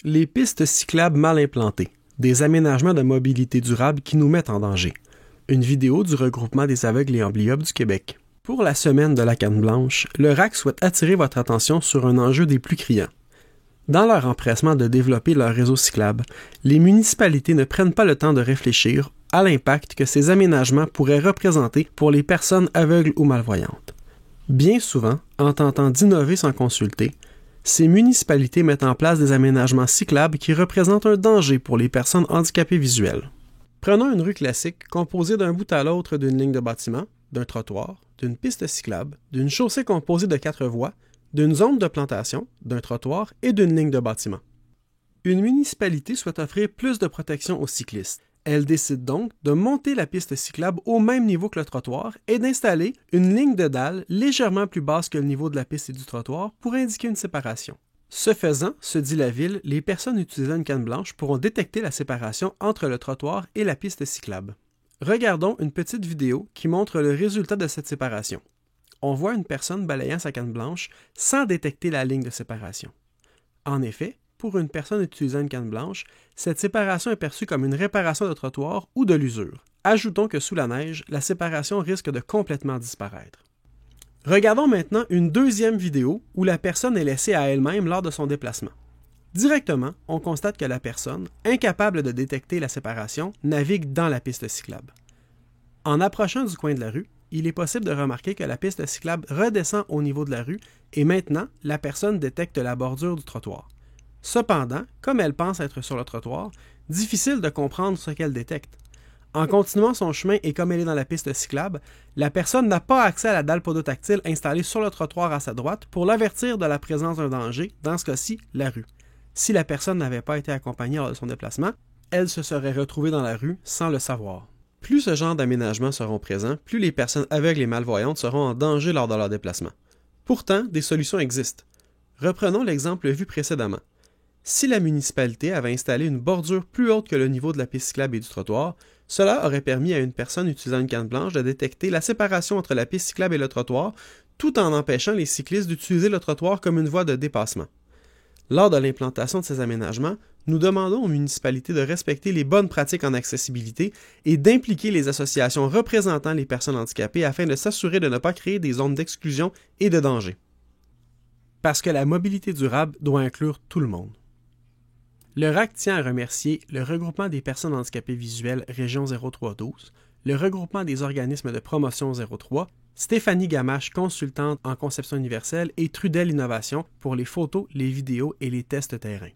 Les pistes cyclables mal implantées, des aménagements de mobilité durable qui nous mettent en danger. Une vidéo du regroupement des aveugles et amblyopes du Québec. Pour la semaine de la canne blanche, le RAC souhaite attirer votre attention sur un enjeu des plus criants. Dans leur empressement de développer leur réseau cyclable, les municipalités ne prennent pas le temps de réfléchir à l'impact que ces aménagements pourraient représenter pour les personnes aveugles ou malvoyantes. Bien souvent, en tentant d'innover sans consulter, ces municipalités mettent en place des aménagements cyclables qui représentent un danger pour les personnes handicapées visuelles. Prenons une rue classique composée d'un bout à l'autre d'une ligne de bâtiment, d'un trottoir, d'une piste cyclable, d'une chaussée composée de 4 voies, d'une zone de plantation, d'un trottoir et d'une ligne de bâtiment. Une municipalité souhaite offrir plus de protection aux cyclistes. Elle décide donc de monter la piste cyclable au même niveau que le trottoir et d'installer une ligne de dalle légèrement plus basse que le niveau de la piste et du trottoir pour indiquer une séparation. Ce faisant, se dit la ville, les personnes utilisant une canne blanche pourront détecter la séparation entre le trottoir et la piste cyclable. Regardons une petite vidéo qui montre le résultat de cette séparation. On voit une personne balayant sa canne blanche sans détecter la ligne de séparation. En effet, pour une personne utilisant une canne blanche, cette séparation est perçue comme une réparation de trottoir ou de l'usure. Ajoutons que sous la neige, la séparation risque de complètement disparaître. Regardons maintenant une deuxième vidéo où la personne est laissée à elle-même lors de son déplacement. Directement, on constate que la personne, incapable de détecter la séparation, navigue dans la piste cyclable. En approchant du coin de la rue, il est possible de remarquer que la piste cyclable redescend au niveau de la rue et maintenant, la personne détecte la bordure du trottoir. Cependant, comme elle pense être sur le trottoir, difficile de comprendre ce qu'elle détecte. En continuant son chemin et comme elle est dans la piste cyclable, la personne n'a pas accès à la dalle podotactile installée sur le trottoir à sa droite pour l'avertir de la présence d'un danger, dans ce cas-ci, la rue. Si la personne n'avait pas été accompagnée lors de son déplacement, elle se serait retrouvée dans la rue sans le savoir. Plus ce genre d'aménagements seront présents, plus les personnes aveugles et malvoyantes seront en danger lors de leur déplacement. Pourtant, des solutions existent. Reprenons l'exemple vu précédemment. Si la municipalité avait installé une bordure plus haute que le niveau de la piste cyclable et du trottoir, cela aurait permis à une personne utilisant une canne blanche de détecter la séparation entre la piste cyclable et le trottoir, tout en empêchant les cyclistes d'utiliser le trottoir comme une voie de dépassement. Lors de l'implantation de ces aménagements, nous demandons aux municipalités de respecter les bonnes pratiques en accessibilité et d'impliquer les associations représentant les personnes handicapées afin de s'assurer de ne pas créer des zones d'exclusion et de danger. Parce que la mobilité durable doit inclure tout le monde. Le RAC tient à remercier le regroupement des personnes handicapées visuelles Région 0312, le regroupement des organismes de promotion 03, Stéphanie Gamache, consultante en conception universelle, et Trudel Innovation pour les photos, les vidéos et les tests terrain.